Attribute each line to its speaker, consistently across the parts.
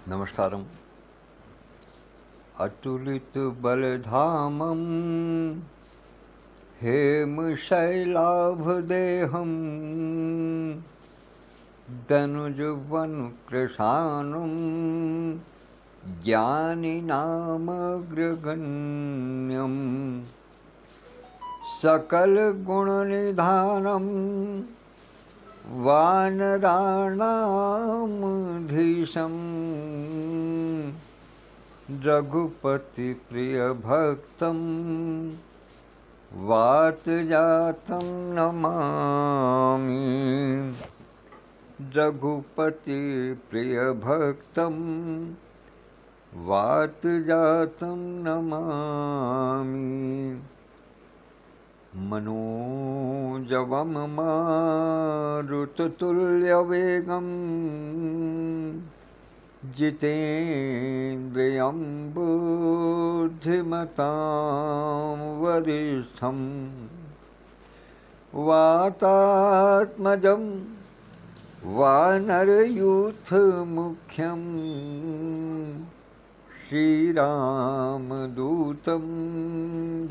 Speaker 1: नमस्कारम। अतुलित बलधामं हेमशैलाभदेहं दनुजवनकृशानुं ज्ञानिनामग्रगण्यं सकलगुणनिधानं वानराणामधीशम् रघुपतिप्रियभक्तं वातजातं नमामि। रघुपतिप्रियभक्तं वातजातं नमामि। मनोजवं मारुततुल्यवेगं जितेन्द्रियं बुद्धिमतां वरिष्ठं वातात्मजं वानरयूथमुख्यं श्रीरामदूतं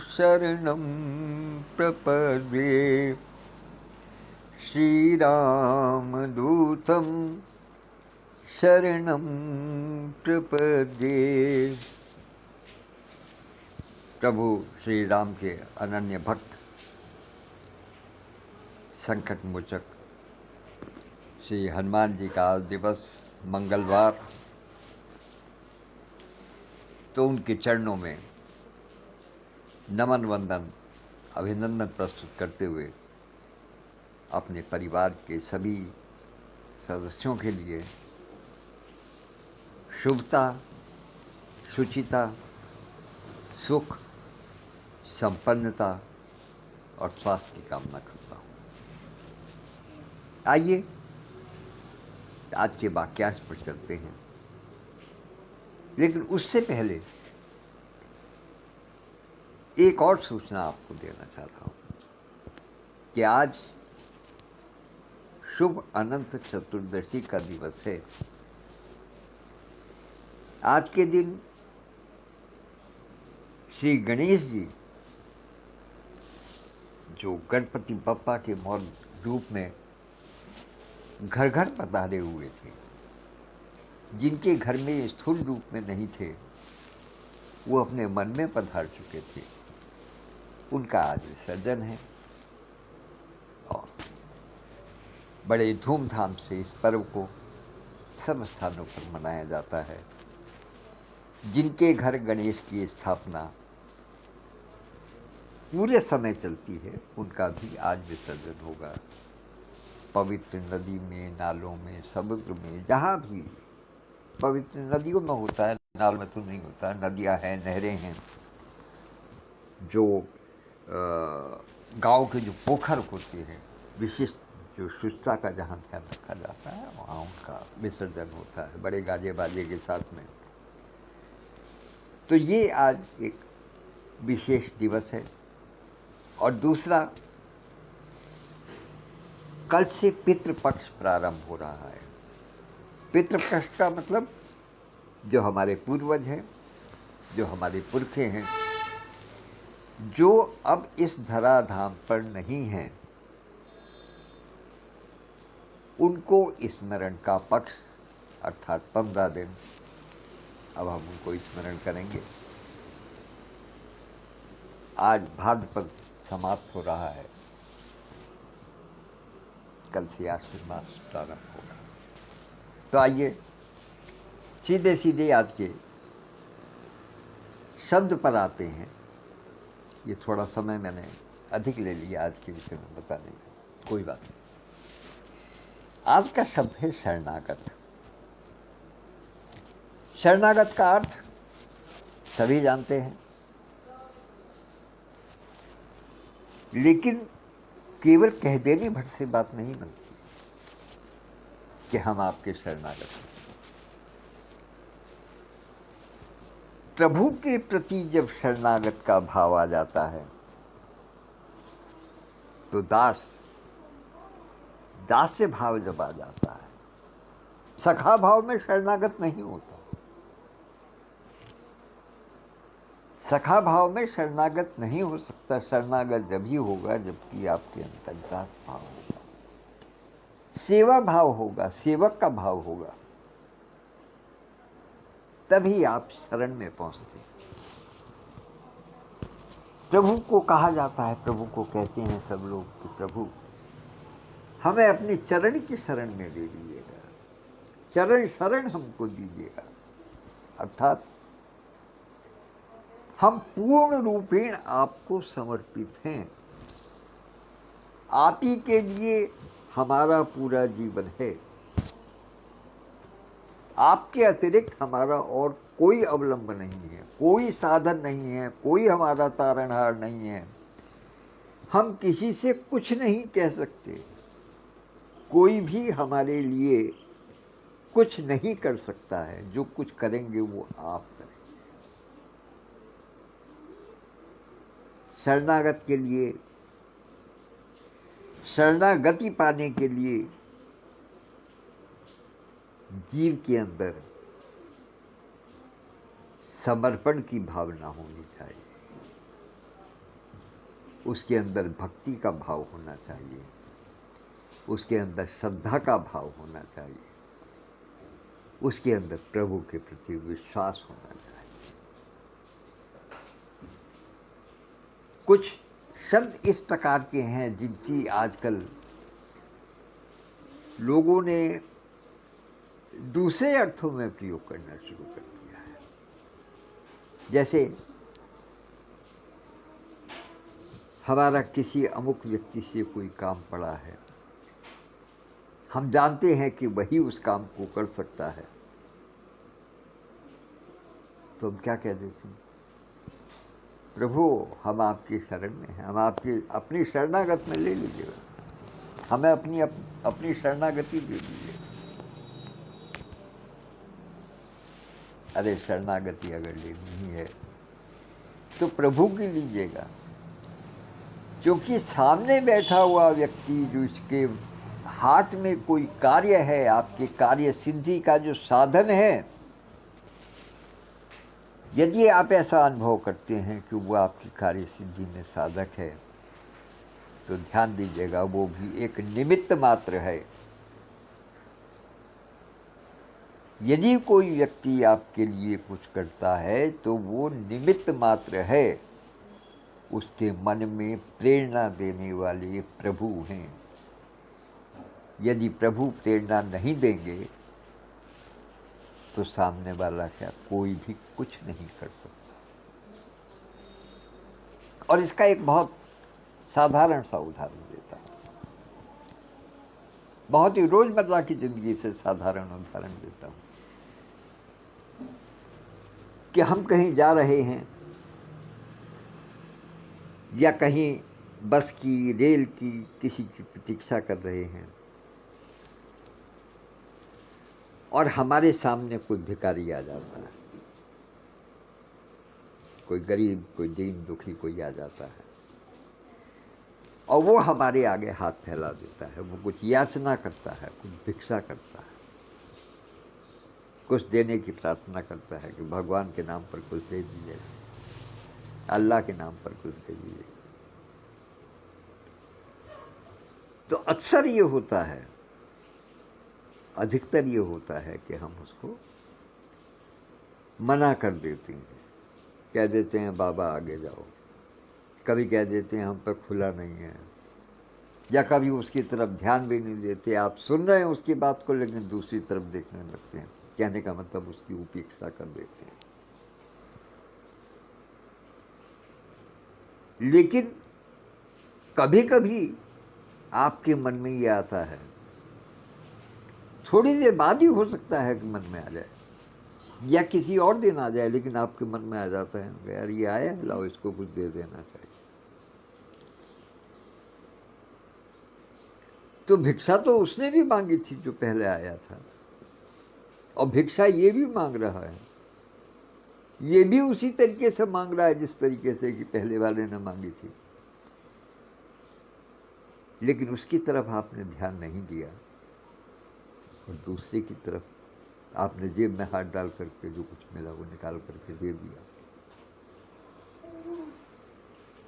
Speaker 1: शरणं प्रपद्ये। श्रीरामदूतं शरणं प्रपद्ये। प्रभु श्री राम के अनन्य भक्त संकट मोचक श्री हनुमान जी का आज दिवस मंगलवार, तो उनके चरणों में नमन वंदन अभिनंदन प्रस्तुत करते हुए अपने परिवार के सभी सदस्यों के लिए शुभता, शुचिता, सुख, संपन्नता और स्वास्थ्य की कामना करता हूँ। आइए आज के वाक्यांश पर चलते हैं, लेकिन उससे पहले एक और सूचना आपको देना चाह रहा हूँ कि आज शुभ अनंत चतुर्दशी का दिवस है। आज के दिन श्री गणेश जी, जो गणपति बप्पा के मौर्य रूप में घर घर पधारे हुए थे, जिनके घर में स्थूल रूप में नहीं थे, वो अपने मन में पधार चुके थे, उनका आज विसर्जन है। और बड़े धूमधाम से इस पर्व को सब स्थानों पर मनाया जाता है। जिनके घर गणेश की स्थापना पूरे समय चलती है, उनका भी आज विसर्जन होगा। पवित्र नदी में, नालों में, समुद्र में, जहाँ भी पवित्र नदियों में होता है, नाल में तो नहीं होता। नदियाँ हैं, नहरें हैं, जो गांव के जो पोखर होते हैं, विशिष्ट जो शुचिता का जहाँ ध्यान रखा जाता है, वहाँ उनका विसर्जन होता है बड़े गाजे बाजे के साथ में। तो ये आज एक विशेष दिवस है। और दूसरा, कल से पितृपक्ष प्रारंभ हो रहा है। पितृपक्ष का मतलब जो हमारे पूर्वज हैं, जो हमारे पुरखे हैं, जो अब इस धराधाम पर नहीं हैं, उनको स्मरण का पक्ष अर्थात 15 दिन अब हम उनको स्मरण करेंगे। आज भाद्रपद समाप्त हो रहा है, कल से आश्विन मास प्रारंभ होगा। तो आइए सीधे सीधे आज के शब्द पर आते हैं। ये थोड़ा समय मैंने अधिक ले लिया आज के विषय में बताने में, कोई बात नहीं। आज का शब्द है शरणागत। शरणागत का अर्थ सभी जानते हैं, लेकिन केवल कह देने भर से बात नहीं बनती कि हम आपके शरणागत हैं। प्रभु के प्रति जब शरणागत का भाव आ जाता है, तो दास दास्य भाव जब आ जाता है, सखा भाव में शरणागत नहीं होता। सखा भाव में शरणागत नहीं हो सकता। शरणागत जब ही होगा जबकि आपके अंदर दास भाव होगा, सेवा भाव होगा, सेवक का भाव होगा, तभी आप शरण में पहुंचते हैं। प्रभु को कहा जाता है, प्रभु को कहते हैं सब लोग कि प्रभु हमें अपनी चरण की शरण में ले लीजिएगा, चरण शरण हमको दीजिएगा। अर्थात हम पूर्ण रूपेण आपको समर्पित हैं। आप ही के लिए हमारा पूरा जीवन है। आपके अतिरिक्त हमारा और कोई अवलंब नहीं है, कोई साधन नहीं है, कोई हमारा तारणहार नहीं है। हम किसी से कुछ नहीं कह सकते, कोई भी हमारे लिए कुछ नहीं कर सकता है। जो कुछ करेंगे वो आप करें। शरणागत के लिए, शरणागति पाने के लिए जीव के अंदर समर्पण की भावना होनी चाहिए, उसके अंदर भक्ति का भाव होना चाहिए, उसके अंदर श्रद्धा का भाव होना चाहिए, उसके अंदर प्रभु के प्रति विश्वास होना चाहिए। कुछ शब्द इस प्रकार के हैं जिनकी आजकल लोगों ने दूसरे अर्थों में प्रयोग करना शुरू कर दिया है। जैसे हमारा किसी अमुक व्यक्ति से कोई काम पड़ा है, हम जानते हैं कि वही उस काम को कर सकता है, तो हम क्या कह देते हैं, प्रभु हम आपकी शरण में हैं, हम आपकी अपनी शरणागत में ले लीजिएगा, हमें अपनी शरणागति दे दीजिए। अरे शरणागति अगर लेनी ही है तो प्रभु की लीजिएगा, क्योंकि सामने बैठा हुआ व्यक्ति जो इसके हाथ में कोई कार्य है, आपके कार्य सिद्धि का जो साधन है, यदि आप ऐसा अनुभव करते हैं कि वो आपकी कार्य सिद्धि में साधक है, तो ध्यान दीजिएगा वो भी एक निमित्त मात्र है। यदि कोई व्यक्ति आपके लिए कुछ करता है तो वो निमित्त मात्र है, उसके मन में प्रेरणा देने वाले प्रभु हैं। यदि प्रभु प्रेरणा नहीं देंगे तो सामने वाला क्या कोई भी कुछ नहीं कर सकता। और इसका एक बहुत साधारण सा उदाहरण देता हूं, बहुत ही रोजमर्रा की जिंदगी से साधारण उदाहरण देता हूं कि हम कहीं जा रहे हैं या कहीं बस की, रेल की, किसी की प्रतीक्षा कर रहे हैं और हमारे सामने कोई भिखारी आ जाता है, कोई गरीब, कोई दीन दुखी कोई आ जाता है और वो हमारे आगे हाथ फैला देता है। वो कुछ याचना करता है, कुछ भिक्षा करता है, कुछ देने की प्रार्थना करता है कि भगवान के नाम पर कुछ दे दीजिए, अल्लाह के नाम पर कुछ दे दीजिए। तो अक्सर ये होता है, अधिकतर ये होता है कि हम उसको मना कर देते हैं, कह देते हैं बाबा आगे जाओ, कभी कह देते हैं हम पर खुला नहीं है, या कभी उसकी तरफ ध्यान भी नहीं देते। आप सुन रहे हैं उसकी बात को लेकिन दूसरी तरफ देखने लगते हैं, कहने का मतलब उसकी उपेक्षा कर देते हैं। लेकिन कभी कभी आपके मन में ये आता है, थोड़ी देर बाद ही हो सकता है कि मन में आ जाए या किसी और दिन आ जाए, लेकिन आपके मन में आ जाता है यार ये आया है, लाओ इसको कुछ दे देना चाहिए। तो भिक्षा तो उसने भी मांगी थी जो पहले आया था, और भिक्षा ये भी मांग रहा है, ये भी उसी तरीके से मांग रहा है जिस तरीके से कि पहले वाले ने मांगी थी। लेकिन उसकी तरफ आपने ध्यान नहीं दिया, और दूसरे की तरफ आपने जेब में हाथ डाल करके जो कुछ मिला वो निकाल करके दे दिया।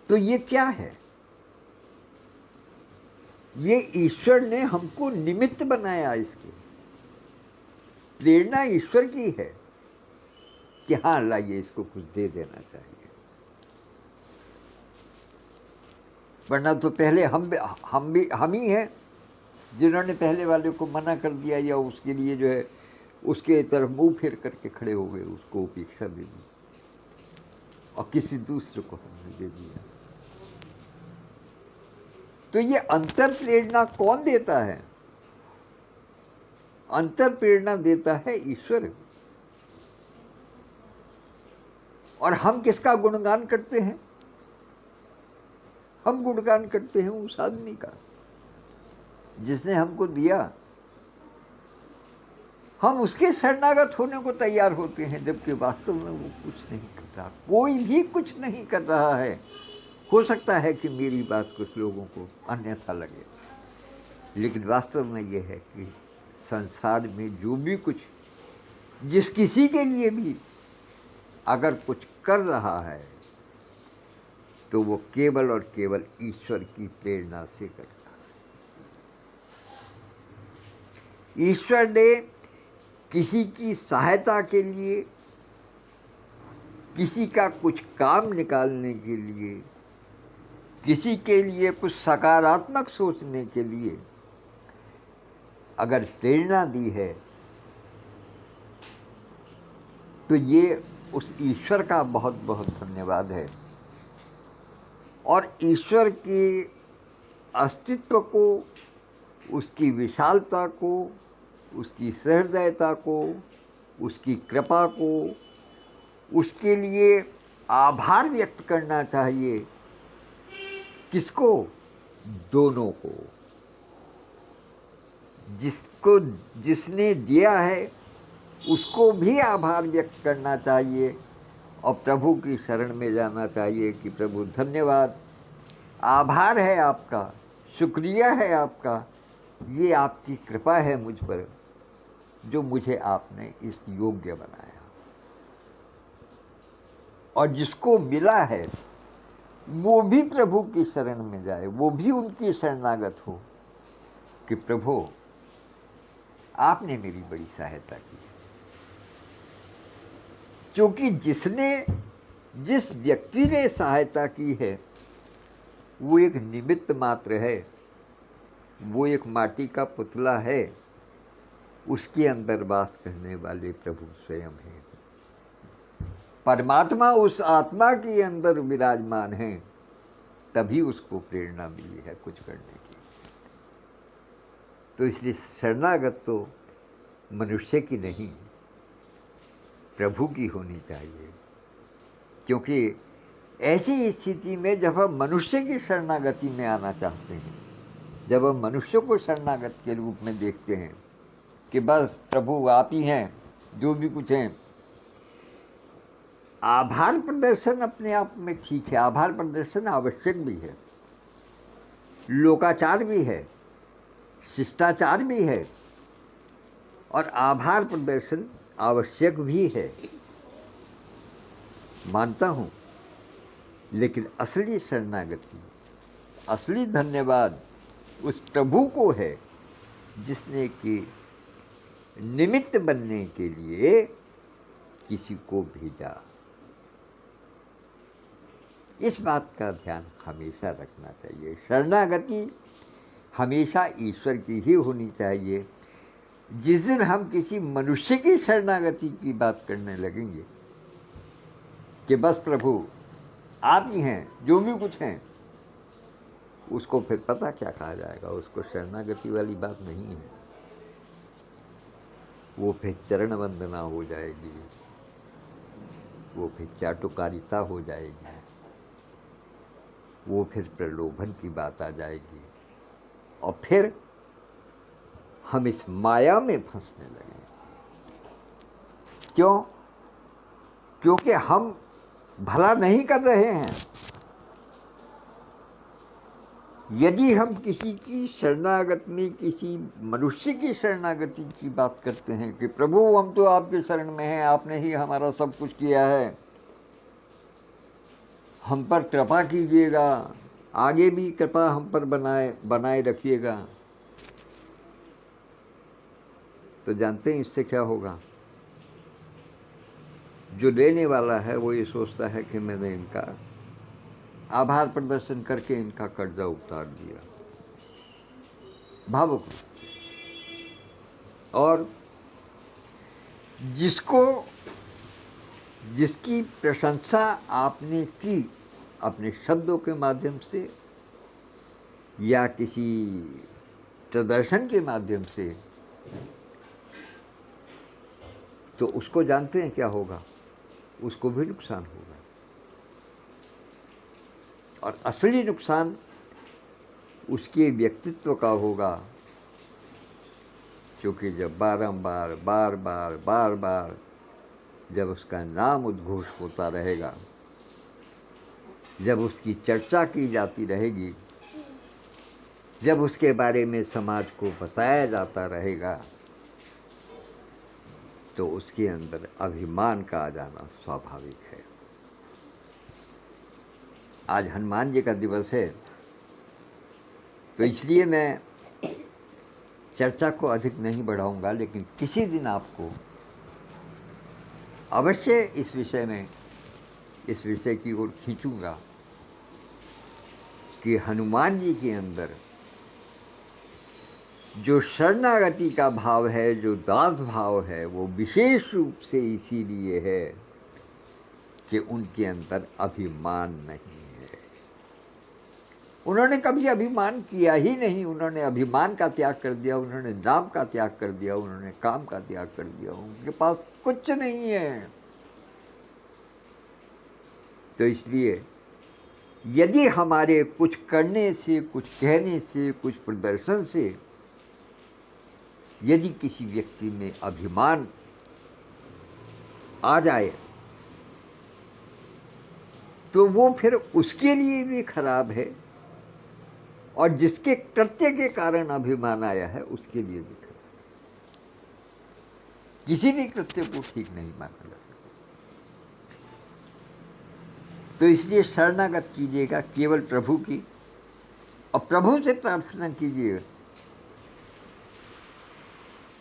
Speaker 1: तो ये क्या है? ये ईश्वर ने हमको निमित्त बनाया। इसके प्रेरणा ईश्वर की है कि हाँ लाइए इसको कुछ दे देना चाहिए। वरना तो पहले हम ही हैं जिन्होंने पहले वाले को मना कर दिया, या उसके लिए जो है उसके तरफ मुंह फेर करके खड़े हो गए, उसको उपेक्षा दे दी और किसी दूसरे को हमने दे दिया। तो ये अंतर प्रेरणा कौन देता है? अंतर प्रेरणा देता है ईश्वर। और हम किसका गुणगान करते हैं? हम गुणगान करते हैं उस आदमी का जिसने हमको दिया। हम उसके शरणागत होने को तैयार होते हैं, जबकि वास्तव में वो कुछ नहीं कर रहा, कोई भी कुछ नहीं कर रहा है। हो सकता है कि मेरी बात कुछ लोगों को अन्यथा लगे, लेकिन वास्तव में यह है कि संसार में जो भी कुछ, जिस किसी के लिए भी अगर कुछ कर रहा है तो वो केवल और केवल ईश्वर की प्रेरणा से करता है। ईश्वर ने किसी की सहायता के लिए, किसी का कुछ काम निकालने के लिए, किसी के लिए कुछ सकारात्मक सोचने के लिए अगर प्रेरणा दी है तो ये उस ईश्वर का बहुत बहुत धन्यवाद है। और ईश्वर के अस्तित्व को, उसकी विशालता को, उसकी सहृदयता को, उसकी कृपा को, उसके लिए आभार व्यक्त करना चाहिए। किसको? दोनों को। जिसने दिया है उसको भी आभार व्यक्त करना चाहिए और प्रभु की शरण में जाना चाहिए कि प्रभु धन्यवाद, आभार है आपका, शुक्रिया है आपका, ये आपकी कृपा है मुझ पर जो मुझे आपने इस योग्य बनाया। और जिसको मिला है वो भी प्रभु की शरण में जाए, वो भी उनकी शरणागत हो कि प्रभु आपने मेरी बड़ी सहायता की। क्योंकि जिस व्यक्ति ने सहायता की है वो एक निमित्त मात्र है, वो एक माटी का पुतला है, उसके अंदर वास करने वाले प्रभु स्वयं हैं। परमात्मा उस आत्मा के अंदर विराजमान है, तभी उसको प्रेरणा मिली है कुछ करने की। तो इसलिए शरणागत तो मनुष्य की नहीं, प्रभु की होनी चाहिए। क्योंकि ऐसी स्थिति में जब हम मनुष्य की शरणागति में आना चाहते हैं, जब हम मनुष्य को शरणागत के रूप में देखते हैं कि बस प्रभु आप ही हैं, जो भी कुछ हैं, आभार प्रदर्शन अपने आप में ठीक है, आभार प्रदर्शन आवश्यक भी है, लोकाचार भी है, शिष्टाचार भी है, और आभार प्रदर्शन आवश्यक भी है, मानता हूँ। लेकिन असली शरणागति, असली धन्यवाद उस प्रभु को है जिसने कि निमित्त बनने के लिए किसी को भेजा। इस बात का ध्यान हमेशा रखना चाहिए। शरणागति हमेशा ईश्वर की ही होनी चाहिए। जिस दिन हम किसी मनुष्य की शरणागति की बात करने लगेंगे कि बस प्रभु आप ही हैं, जो भी कुछ हैं, उसको फिर पता क्या कहा जाएगा, उसको शरणागति वाली बात नहीं है। वो फिर चरण वंदना हो जाएगी, वो फिर चाटुकारिता हो जाएगी, वो फिर प्रलोभन की बात आ जाएगी, और फिर हम इस माया में फंसने लगे। क्यों? क्योंकि हम भला नहीं कर रहे हैं, यदि हम किसी की शरणागत में किसी मनुष्य की शरणागति की बात करते हैं कि प्रभु हम तो आपके शरण में हैं, आपने ही हमारा सब कुछ किया है, हम पर कृपा कीजिएगा, आगे भी कृपा हम पर बनाए रखिएगा, तो जानते हैं इससे क्या होगा? जो लेने वाला है वो ये सोचता है कि मैंने इनका आभार प्रदर्शन करके इनका कर्जा उतार दिया, भावुक रूप से। और जिसकी प्रशंसा आपने की अपने शब्दों के माध्यम से या किसी प्रदर्शन के माध्यम से, तो उसको जानते हैं क्या होगा? उसको भी नुकसान होगा। और असली नुकसान उसके व्यक्तित्व का होगा, क्योंकि जब बारंबार बार बार जब उसका नाम उद्घोष होता रहेगा, जब उसकी चर्चा की जाती रहेगी, जब उसके बारे में समाज को बताया जाता रहेगा, तो उसके अंदर अभिमान का आ जाना स्वाभाविक है। आज हनुमान जी का दिवस है, तो इसलिए मैं चर्चा को अधिक नहीं बढ़ाऊंगा, लेकिन किसी दिन आपको अवश्य इस विषय की ओर खींचूंगा कि हनुमान जी के अंदर जो शरणागति का भाव है, जो दास भाव है, वो विशेष रूप से इसीलिए है कि उनके अंदर अभिमान नहीं है। उन्होंने कभी अभिमान किया ही नहीं। उन्होंने अभिमान का त्याग कर दिया, उन्होंने नाम का त्याग कर दिया, उन्होंने काम का त्याग कर दिया। उनके पास कुछ नहीं है। तो इसलिए यदि हमारे कुछ करने से, कुछ कहने से, कुछ प्रदर्शन से यदि किसी व्यक्ति में अभिमान आ जाए, तो वो फिर उसके लिए भी खराब है, और जिसके कृत्य के कारण अभिमान आया है उसके लिए भी खराब। किसी भी कृत्य को ठीक नहीं माना जा सकता। तो इसलिए शरणागत कीजिएगा केवल प्रभु की, और प्रभु से प्रार्थना कीजिएगा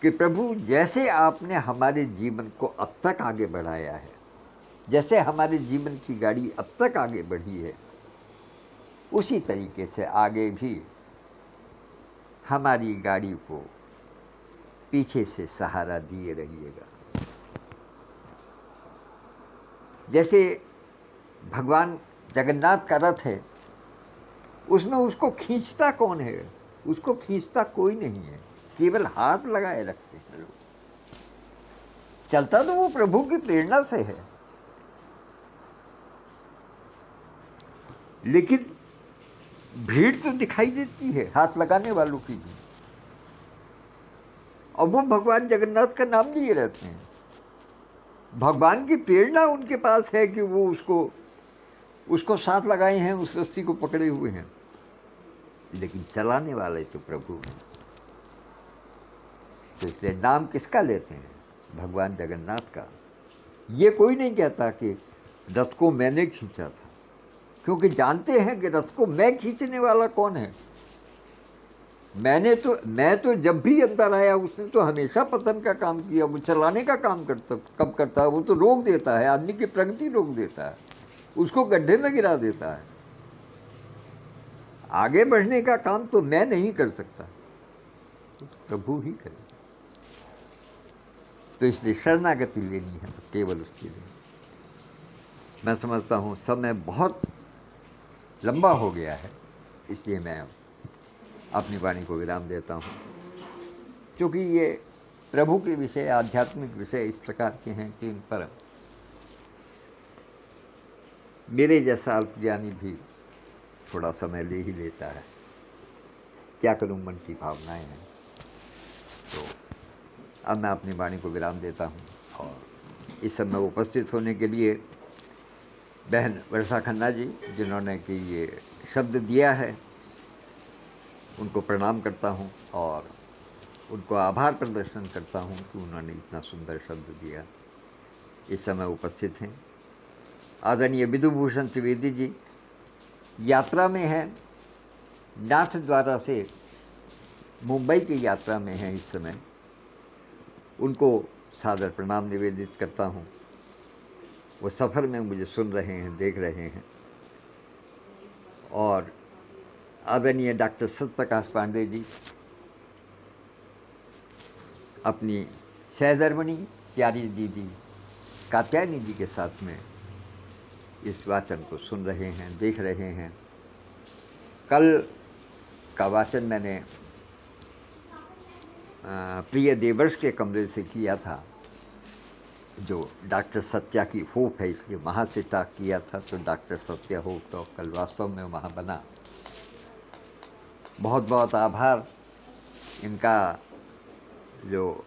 Speaker 1: कि प्रभु जैसे आपने हमारे जीवन को अब तक आगे बढ़ाया है, जैसे हमारे जीवन की गाड़ी अब तक आगे बढ़ी है, उसी तरीके से आगे भी हमारी गाड़ी को पीछे से सहारा दिए रहिएगा। जैसे भगवान जगन्नाथ का रथ है, उसमें उसको खींचता कौन है? उसको खींचता कोई नहीं है, केवल हाथ लगाए रखते हैं लोग। चलता तो वो प्रभु की प्रेरणा से है, लेकिन भीड़ तो दिखाई देती है हाथ लगाने वालों की भी, और वो भगवान जगन्नाथ का नाम लिए रहते हैं। भगवान की प्रेरणा उनके पास है कि वो उसको साथ लगाए हैं, उस रस्सी को पकड़े हुए हैं, लेकिन चलाने वाले तो प्रभु हैं। तो इसलिए नाम किसका लेते हैं? भगवान जगन्नाथ का। ये कोई नहीं कहता कि रथ को मैंने खींचा था, क्योंकि जानते हैं कि रथ को मैं खींचने वाला कौन है। मैं तो जब भी अंदर आया उसने तो हमेशा पतन का काम किया। वो चलाने का काम कब करता है? वो तो रोक देता है, आदमी की प्रगति रोक देता है, उसको गड्ढे में गिरा देता है। आगे बढ़ने का काम तो मैं नहीं कर सकता, तो प्रभु ही करे। तो इसलिए शरणागति लेनी है तो केवल उसके लिए। मैं समझता हूँ समय बहुत लंबा हो गया है, इसलिए मैं अपनी वाणी को विराम देता हूँ, क्योंकि ये प्रभु के विषय, आध्यात्मिक विषय इस प्रकार के हैं कि इन पर मेरे जैसा अल्पज्ञानी भी थोड़ा समय ले ही लेता है। क्या करूं, मन की भावनाएं हैं। तो अब मैं अपनी वाणी को विराम देता हूं, और इस समय उपस्थित होने के लिए बहन वर्षा खन्ना जी, जिन्होंने कि ये शब्द दिया है, उनको प्रणाम करता हूँ और उनको आभार प्रदर्शन करता हूँ कि उन्होंने इतना सुंदर शब्द दिया। इस समय उपस्थित हैं आदरणीय विधुभूषण त्रिवेदी जी, यात्रा में हैं, नाथद्वारा से मुंबई की यात्रा में हैं इस समय। उनको सादर प्रणाम निवेदित करता हूँ। वो सफ़र में मुझे सुन रहे हैं, देख रहे हैं। और आदरणीय डॉक्टर सत्यप्रकाश पांडे जी अपनी सहधर्मिणी प्यारी दीदी कात्यायनी जी के साथ में इस वाचन को सुन रहे हैं, देख रहे हैं। कल का वाचन मैंने प्रिय देवर्ष के कमरे से किया था, जो डॉक्टर सत्या की होप है, इसलिए वहाँ से टाक किया था। तो डॉक्टर सत्या होप तो कल वास्तव में वहाँ बना। बहुत बहुत आभार इनका। जो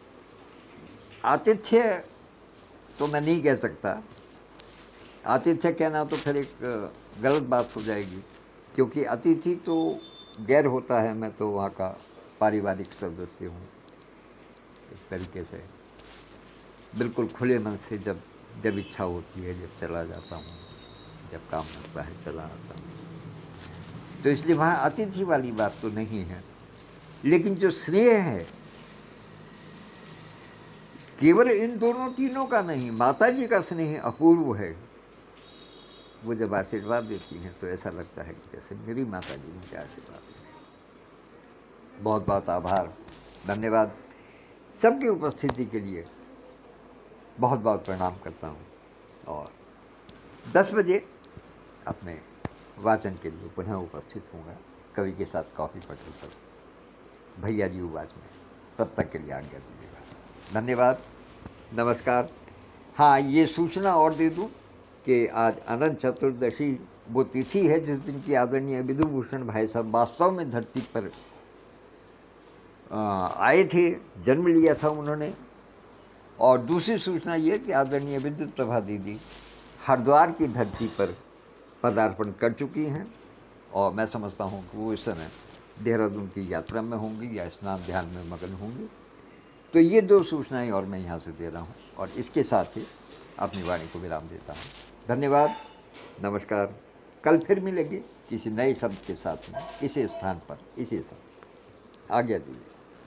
Speaker 1: आतिथ्य तो मैं नहीं कह सकता, आतिथ्य कहना तो फिर एक गलत बात हो जाएगी, क्योंकि अतिथि तो गैर होता है। मैं तो वहाँ का पारिवारिक सदस्य हूँ। इस तरीके से बिल्कुल खुले मन से जब इच्छा होती है जब चला जाता हूँ, जब काम लगता है चला आता हूँ। तो इसलिए वहाँ अतिथि वाली बात तो नहीं है। लेकिन जो स्नेह है केवल इन दोनों तीनों का नहीं, माता जी का स्नेह अपूर्व है। वो जब आशीर्वाद देती हैं तो ऐसा लगता है कि जैसे मेरी माता जी मुझे आशीर्वाद दें। बहुत बहुत आभार, धन्यवाद। सबकी उपस्थिति के लिए बहुत बहुत प्रणाम करता हूँ। और 10 बजे अपने वाचन के लिए पुनः उपस्थित होऊंगा, कवि के साथ कॉफ़ी पटल पर भैया जी आवाज़ में। तब तक के लिए आज्ञा दीजिएगा। धन्यवाद, नमस्कार। हाँ, ये सूचना और दे दूँ कि आज अनंत चतुर्दशी वो तिथि है जिस दिन की आदरणीय विधुभूषण भाई साहब वास्तव में धरती पर आए थे, जन्म लिया था उन्होंने। और दूसरी सूचना ये कि आदरणीय विद्युत प्रभा दीदी हरिद्वार की धरती पर पदार्पण कर चुकी हैं। और मैं समझता हूँ कि वो इस समय देहरादून की यात्रा में होंगी या स्नान ध्यान में मगन होंगी। तो ये 2 सूचनाएं और मैं यहाँ से दे रहा हूँ, और इसके साथ ही अपनी वाणी को विराम देता हूँ। धन्यवाद, नमस्कार। कल फिर मिलेंगे किसी नए शब्द के साथ में, इसी स्थान पर, इसी समय। आज्ञा दीजिए।